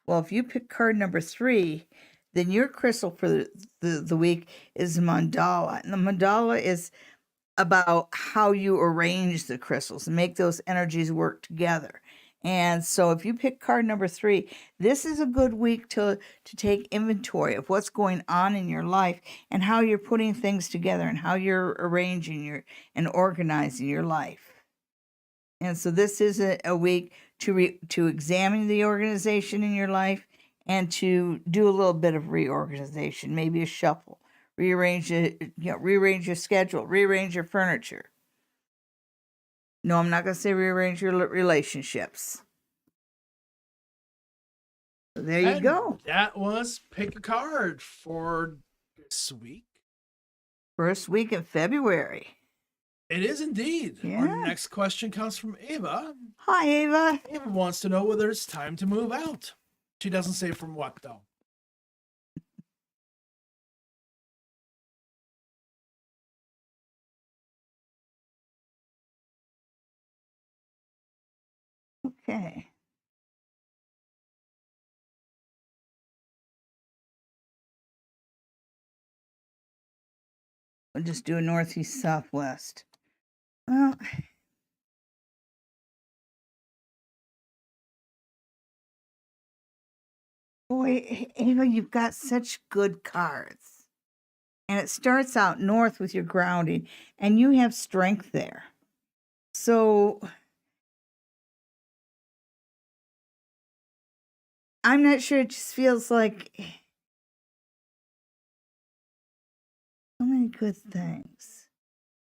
Well, if you pick card number 3, then your crystal for the week is mandala. And the mandala is about how you arrange the crystals and make those energies work together. And so if you pick card number 3, this is a good week to take inventory of what's going on in your life and how you're putting things together and how you're arranging and organizing your life. And so this is a week to examine the organization in your life and to do a little bit of reorganization, maybe a shuffle, rearrange your schedule, rearrange your furniture. No, I'm not going to say rearrange your relationships. So there you go. That was pick a card for this week. First week in February. It is indeed. Yeah. Our next question comes from Ava. Hi, Ava. Ava wants to know whether it's time to move out. She doesn't say from what, though. Okay. We'll just do a northeast, southwest. Well, boy, Ava, you've got such good cards. And it starts out north with your grounding, and you have strength there. So I'm not sure. It just feels like so many good things.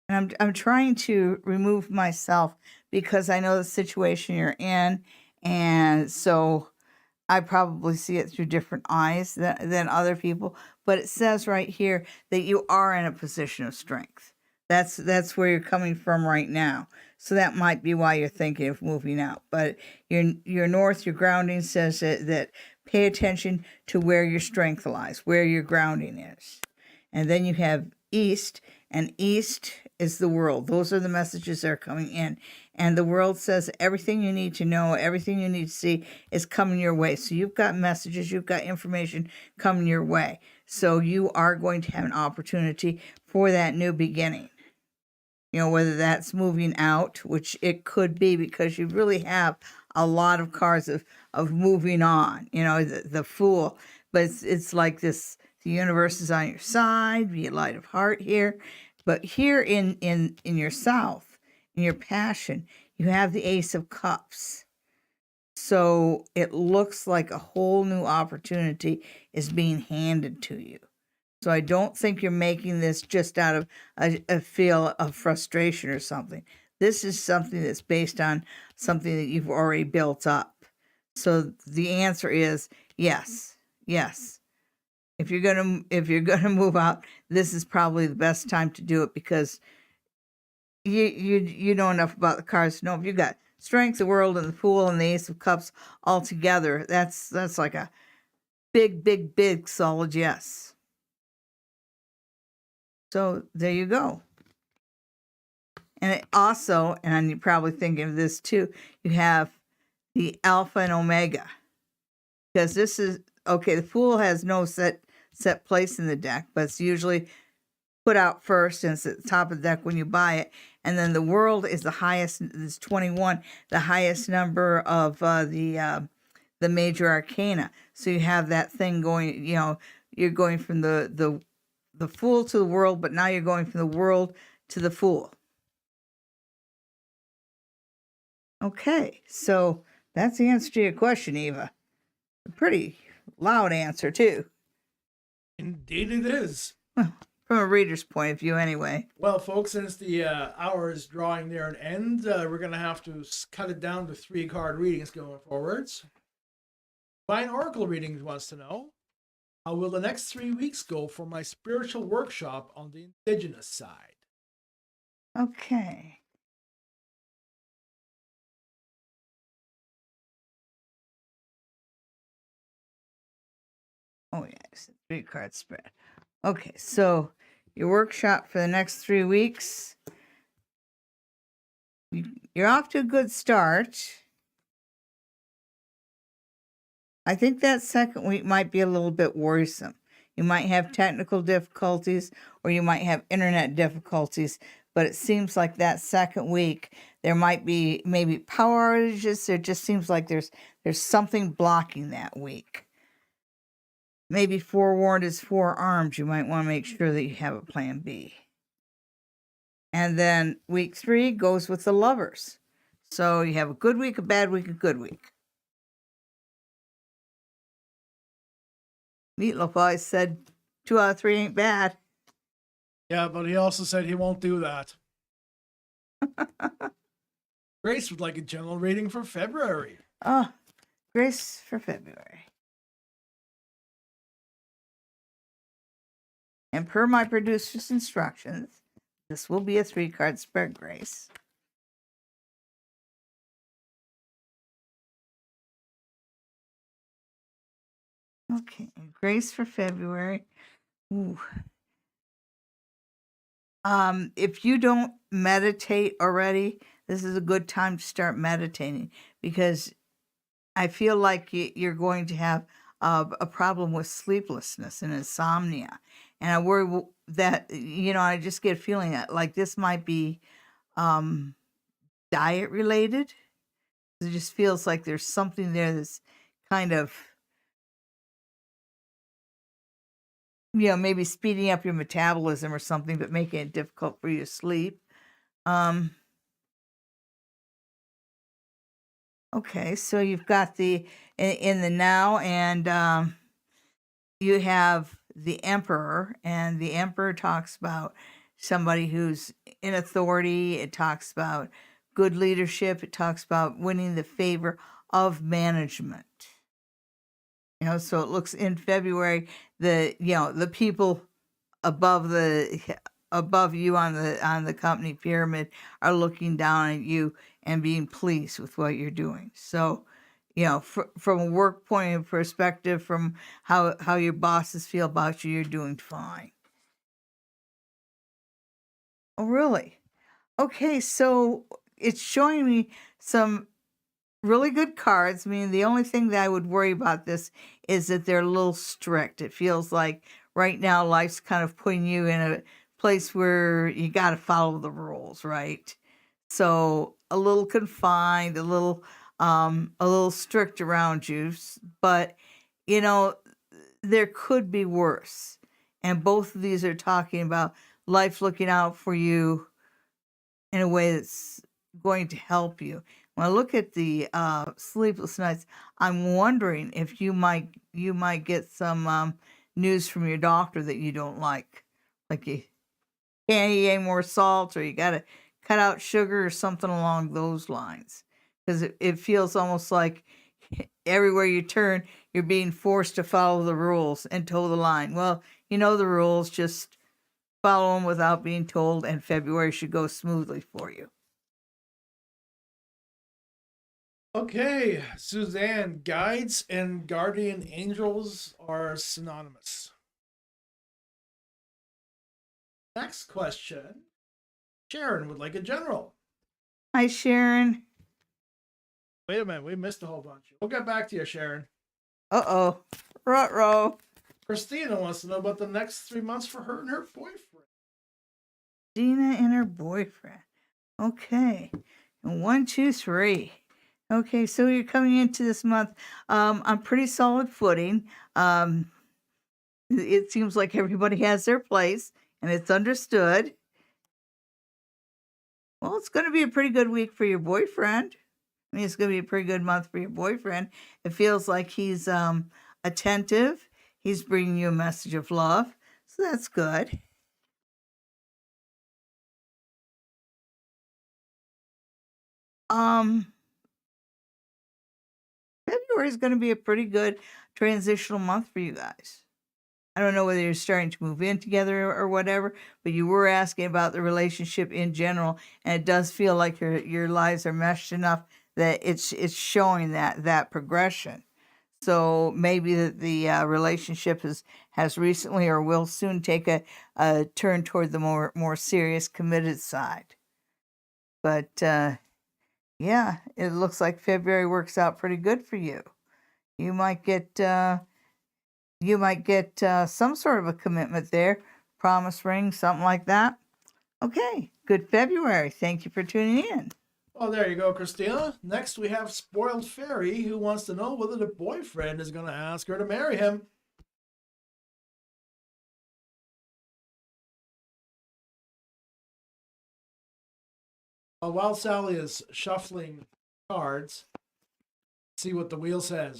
And I'm trying to remove myself because I know the situation you're in, and so I probably see it through different eyes than other people. But it says right here that you are in a position of strength. That's where you're coming from right now. So that might be why you're thinking of moving out. But your north, your grounding says that pay attention to where your strength lies, where your grounding is. And then you have east, and east is the world. Those are the messages that are coming in. And the world says everything you need to know, everything you need to see is coming your way. So you've got messages, you've got information coming your way. So you are going to have an opportunity for that new beginning. You know, whether that's moving out, which it could be because you really have a lot of cards of moving on, you know, the Fool. But it's like this, the universe is on your side, be a light of heart here. But here in your south, in your passion, you have the Ace of Cups. So it looks like a whole new opportunity is being handed to you. So I don't think you're making this just out of a feel of frustration or something. This is something that's based on something that you've already built up. So the answer is yes, yes. If you're gonna move out, this is probably the best time to do it because you know enough about the cards to know if you've got strength, the world, and the Fool, and the Ace of Cups all together. That's like a big solid yes. So there you go. And it also, and you're probably thinking of this too, you have the Alpha and Omega. Because this is, okay, the Fool has no set place in the deck, but it's usually put out first and it's at the top of the deck when you buy it. And then the World is the highest, it's 21, the highest number of the major arcana. So you have that thing going, you know, you're going from the Fool to the World, but now you're going from the World to the Fool. Okay, so that's the answer to your question, Eva. A pretty loud answer, too. Indeed it is. Well, from a reader's point of view, anyway. Well, folks, since the hour is drawing near an end, we're going to have to cut it down to 3-card readings going forwards. Divine Oracle Readings wants to know, how will the next 3 weeks go for my spiritual workshop on the Indigenous side? Okay. Oh, yeah, it's a 3-card spread. Okay, so your workshop for the next 3 weeks, you're off to a good start. I think that second week might be a little bit worrisome. You might have technical difficulties or you might have internet difficulties, but it seems like that second week there might be maybe power outages. It just seems like there's something blocking that week. Maybe forewarned is forearmed. You might want to make sure that you have a plan B. And then week 3 goes with the lovers. So you have a good week, a bad week, a good week. Meatloaf always said 2 out of 3 ain't bad. Yeah, but he also said he won't do that. Grace would like a general reading for February. Oh, Grace for February. And per my producer's instructions, this will be a 3-card spread, Grace. Okay, Grace for February. Ooh. If you don't meditate already, this is a good time to start meditating because I feel like you're going to have a problem with sleeplessness and insomnia. And I worry that, I just get a feeling that like this might be diet related. It just feels like there's something there that's kind of, maybe speeding up your metabolism or something, but making it difficult for you to sleep. Okay, so you've got in the now, and you have the Emperor, and the Emperor talks about somebody who's in authority. It talks about good leadership. It talks about winning the favor of management. So it looks in February, the people above you on the company pyramid are looking down at you and being pleased with what you're doing. So, from a work point of perspective, from how your bosses feel about you, you're doing fine. Oh, really? Okay, so it's showing me some really good cards. I mean, the only thing that I would worry about this is that they're a little strict. It feels like right now life's kind of putting you in a place where you got to follow the rules, right? So a little confined, a little strict around you, but there could be worse. And both of these are talking about life looking out for you in a way that's going to help you. When I look at the sleepless nights, I'm wondering if you might get some news from your doctor that you don't like you can't eat any more salt, or you got to cut out sugar, or something along those lines. Because it feels almost like everywhere you turn, you're being forced to follow the rules and toe the line. Well, you know the rules, just follow them without being told, and February should go smoothly for you. Okay, Suzanne, guides and guardian angels are synonymous. Next question. Sharon would like a general. Hi, Sharon. Wait a minute, we missed a whole bunch. We'll get back to you, Sharon. Uh-oh. Ruh-roh. Christina wants to know about the next 3 months for her and her boyfriend. Dina and her boyfriend. Okay. 1, 2, 3. Okay, so you're coming into this month on pretty solid footing. It seems like everybody has their place, and it's understood. Well, it's going to be a pretty good week for your boyfriend. I mean, it's going to be a pretty good month for your boyfriend. It feels like he's attentive. He's bringing you a message of love, so that's good. February is going to be a pretty good transitional month for you guys. I don't know whether you're starting to move in together or whatever, but you were asking about the relationship in general, and it does feel like your lives are meshed enough that it's showing that progression. So maybe that the relationship has recently or will soon take a turn toward the more serious, committed side. But yeah, it looks like February works out pretty good for you. You might get some sort of a commitment there, promise ring, something like that. Okay, good February. Thank you for tuning in. Well, there you go, Christina. Next, we have Spoiled Fairy, who wants to know whether the boyfriend is going to ask her to marry him. While Sally is shuffling cards, see what the wheel says.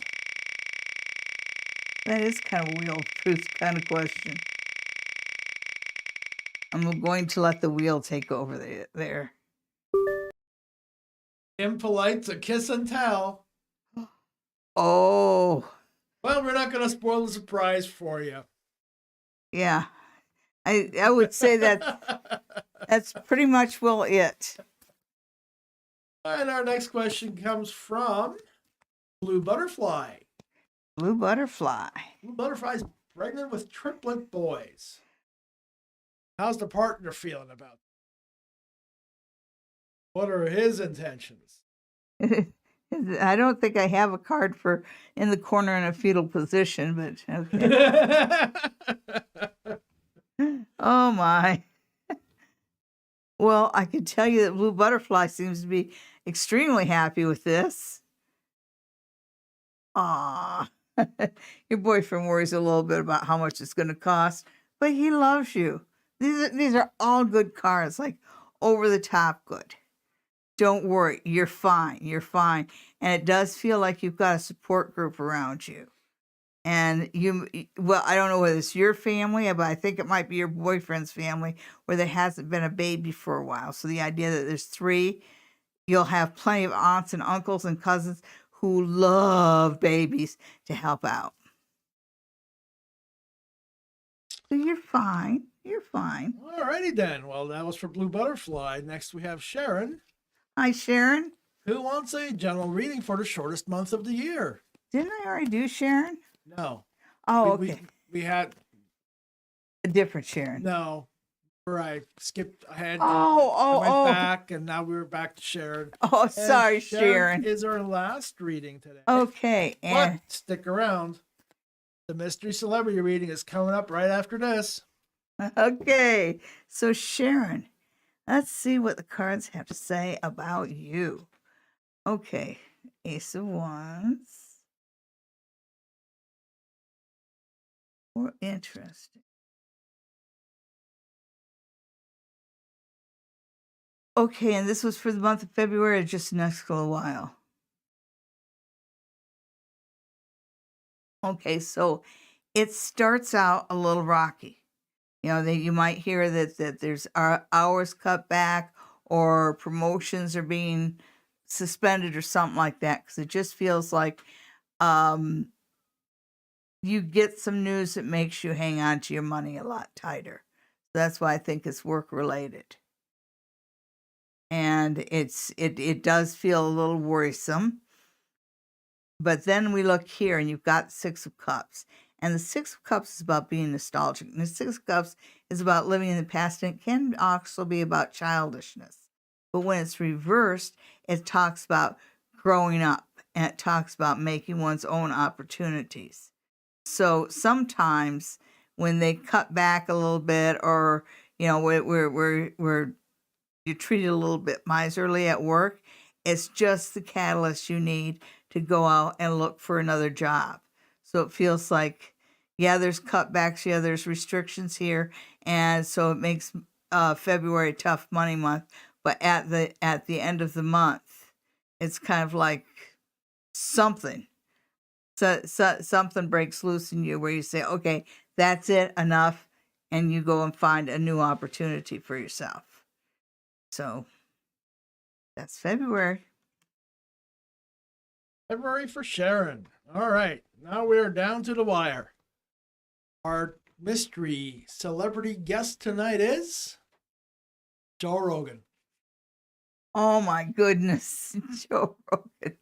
That is kind of a wheel of truth kind of question. I'm going to let the wheel take over there. Impolite to kiss and tell. Oh, Well, we're not going to spoil the surprise for you. yeah. I would say that's pretty much it. And our next question comes from Blue Butterfly. Blue Butterfly. Blue Butterfly's pregnant with triplet boys. How's the partner feeling about it? What are his intentions? I don't think I have a card for in the corner in a fetal position, but okay. Oh my. Well, I can tell you that Blue Butterfly seems to be extremely happy with this. Ah, your boyfriend worries a little bit about how much it's going to cost, but he loves you. These are all good cards, like over the top good. Don't worry, you're fine. You're fine. And it does feel like you've got a support group around you. And well, I don't know whether it's your family, but I think it might be your boyfriend's family where there hasn't been a baby for a while. So the idea that there's 3, you'll have plenty of aunts and uncles and cousins who love babies to help out. So you're fine. You're fine. Alrighty then. Well, that was for Blue Butterfly. Next, we have Sharon. Hi, Sharon. Who wants a general reading for the shortest month of the year? Didn't I already do Sharon? No. Oh, okay. We had A different Sharon. no. Where I skipped ahead. Oh, I went back, and now we're back to Sharon. Oh, sorry, And Sharon. is our last reading today. Okay, and But stick around. The mystery celebrity reading is coming up right after this. okay. So Sharon, let's see what the cards have to say about you. Okay, Ace of Wands. More interesting. Okay, and this was for the month of February, or just the next little while. Okay, so it starts out a little rocky. You know, that you might hear that there's hours cut back or promotions are being suspended or something like that, because it just feels like you get some news that makes you hang on to your money a lot tighter. That's why I think it's work related. And it does feel a little worrisome. But then we look here and you've got 6 of Cups. And the 6 of Cups is about being nostalgic. And the 6 of Cups is about living in the past, and it can also be about childishness. But when it's reversed, it talks about growing up, and it talks about making one's own opportunities. So sometimes when they cut back a little bit, or you know, you're treated a little bit miserly at work, it's just the catalyst you need to go out and look for another job. So it feels like, yeah, there's cutbacks, yeah, there's restrictions here, and so it makes February a tough money month. But at the end of the month, it's kind of like something. So something breaks loose in you where you say, okay, that's it, enough, and you go and find a new opportunity for yourself. So that's February. February for Sharon. All right, now we're down to the wire. Our mystery celebrity guest tonight is Joe Rogan. Oh my goodness, Joe Rogan.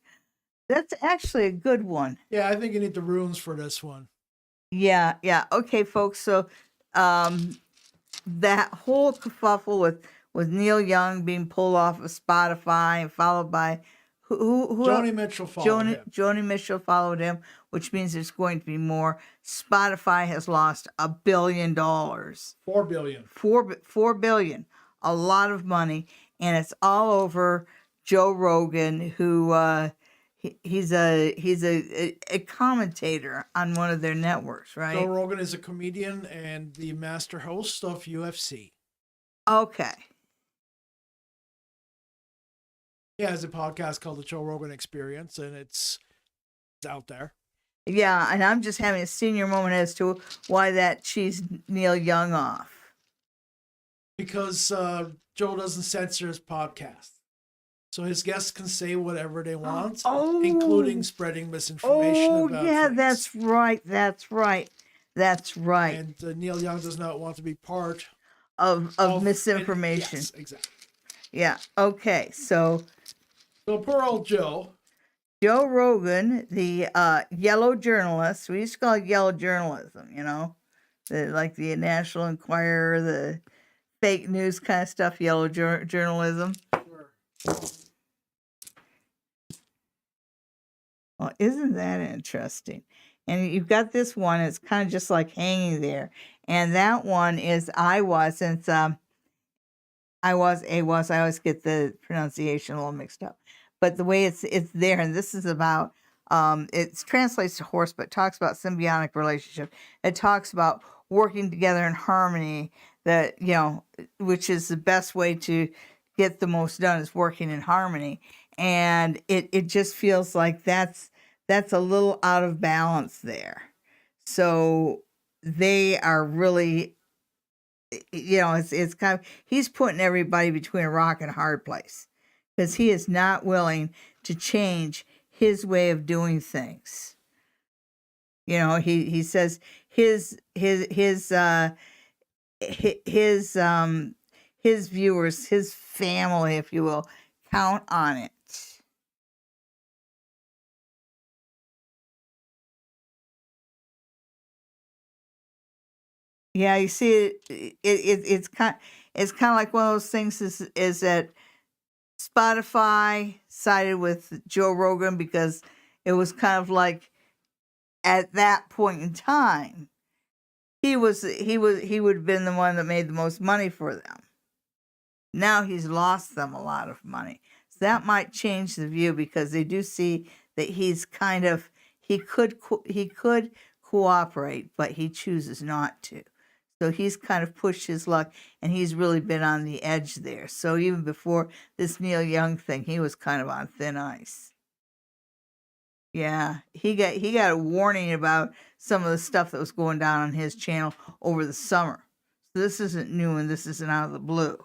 That's actually a good one. Yeah, I think you need the runes for this one. Yeah, yeah. Okay, folks. So, that whole kerfuffle with Neil Young being pulled off of Spotify and followed by who else? Joni Mitchell followed him. Joni Mitchell followed him, which means there's going to be more. Spotify has lost $1 billion. 4 billion. 4 billion, a lot of money, and it's all over Joe Rogan, who he's a commentator on one of their networks, Joe right? Rogan is a comedian and the master host of UFC. Okay. He has a podcast called the Joe Rogan Experience, and it's out there. Yeah, and I'm just having a senior moment as to why that cheesed Neil Young off. Because Joe doesn't censor his podcast. So his guests can say whatever they want, including spreading misinformation about yeah, things. that's right. And Neil Young does not want to be part Of misinformation. Yes, exactly. Yeah, okay, so poor old Joe. Joe Rogan, the yellow journalist, we used to call it yellow journalism, like the National Enquirer, the fake news kind of stuff, yellow journalism. Sure. Well, isn't that interesting? And you've got this one, it's kind of just like hanging there. And that one is I always get the pronunciation a little mixed up. But the way it's there, and this is about, it translates to horse, but talks about symbiotic relationship. It talks about working together in harmony, that, which is the best way to get the most done is working in harmony. And it just feels like that's a little out of balance there. So they are really, it's kind of, he's putting everybody between a rock and a hard place because he is not willing to change his way of doing things. He says his viewers, his family, if you will, count on it. Yeah, you see, it's kind of like one of those things is that Spotify sided with Joe Rogan because it was kind of like at that point in time, he would have been the one that made the most money for them. Now he's lost them a lot of money. So that might change the view because they do see that he's kind of, he could cooperate, but he chooses not to. So he's kind of pushed his luck, and he's really been on the edge there. So even before this Neil Young thing, he was kind of on thin ice. Yeah, he got a warning about some of the stuff that was going down on his channel over the summer. So this isn't new, and this isn't out of the blue.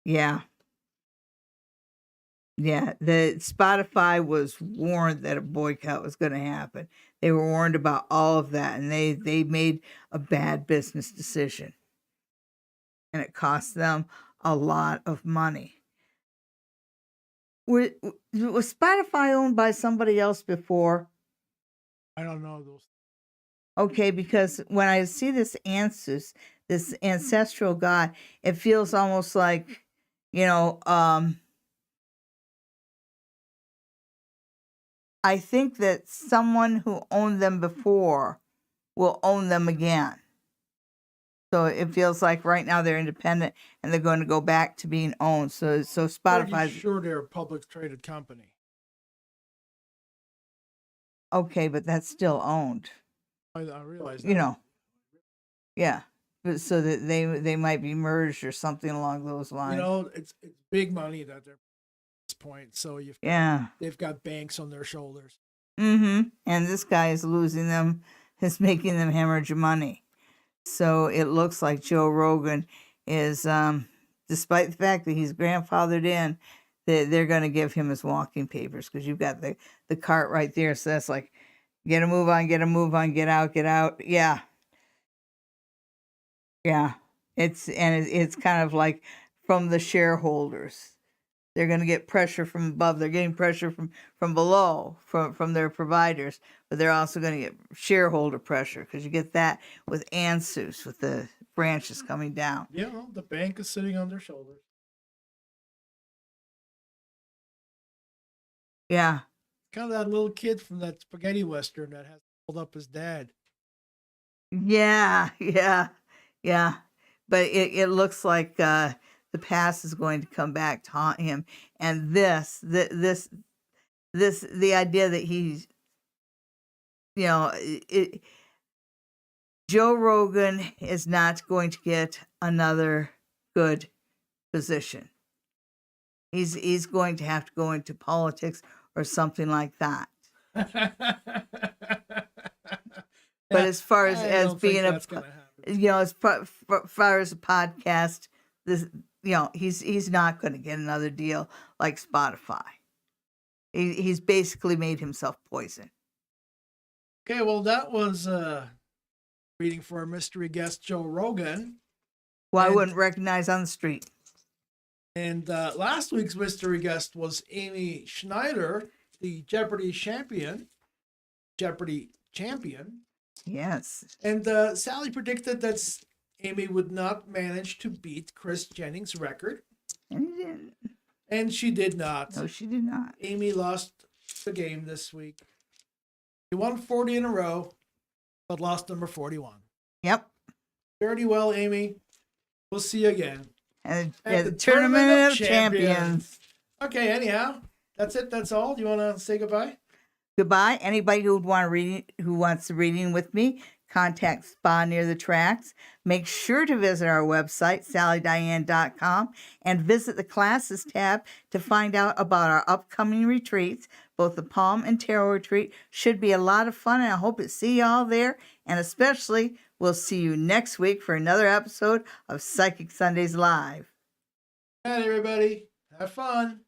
Yeah. Yeah, the Spotify was warned that a boycott was going to happen. They were warned about all of that, and they made a bad business decision. And it cost them a lot of money. Was Spotify owned by somebody else before? I don't know those. Okay, because when I see this ancestral God, it feels almost like, I think that someone who owned them before will own them again. So it feels like right now they're independent and they're going to go back to being owned. So Spotify. Sure, they're a public traded company. Okay, but that's still owned. I realize that. Yeah. But so that they might be merged or something along those lines. It's big money that they're at this point. So they've got banks on their shoulders. Mm-hmm. And this guy is losing them, is making them hemorrhage money. So it looks like Joe Rogan is, despite the fact that he's grandfathered in, they're going to give him his walking papers because you've got the cart right there. So that's like, get a move on, get out. Yeah. Yeah. It's kind of like from the shareholders. they're going to get pressure from above. They're getting pressure from below, from their providers, but they're also going to get shareholder pressure because you get that with ANSUS, with the branches coming down. Yeah, well, the bank is sitting on their shoulders. Yeah. Kind of that little kid from that spaghetti western that has to hold up his dad. Yeah, yeah, yeah. But it looks like the past is going to come back to haunt him, and the idea that he's, Joe Rogan is not going to get another good position. He's going to have to go into politics or something like that. But as far as being as far as a podcast, he's not going to get another deal like Spotify. He's basically made himself poison. Okay, well, that was reading for our mystery guest, Joe Rogan. Who I wouldn't recognize on the street. And last week's mystery guest was Amy Schneider, the Jeopardy champion. Yes. And Sally predicted that Amy would not manage to beat Chris Jennings' record. And he didn't. And she did not. No, she did not. Amy lost the game this week. She won 40 in a row, but lost number 41. Yep. Very well, Amy. We'll see you again. At the Tournament of Champions. Okay, anyhow, that's it. That's all. Do you want to say goodbye? Goodbye. Anybody who wants the reading with me, contact Spa Near the Tracks. Make sure to visit our website, sallydiane.com, and visit the classes tab to find out about our upcoming retreats. Both the Palm and Tarot retreat should be a lot of fun, and I hope to see y'all there. And especially, we'll see you next week for another episode of Psychic Sundays Live. All right, everybody. Have fun.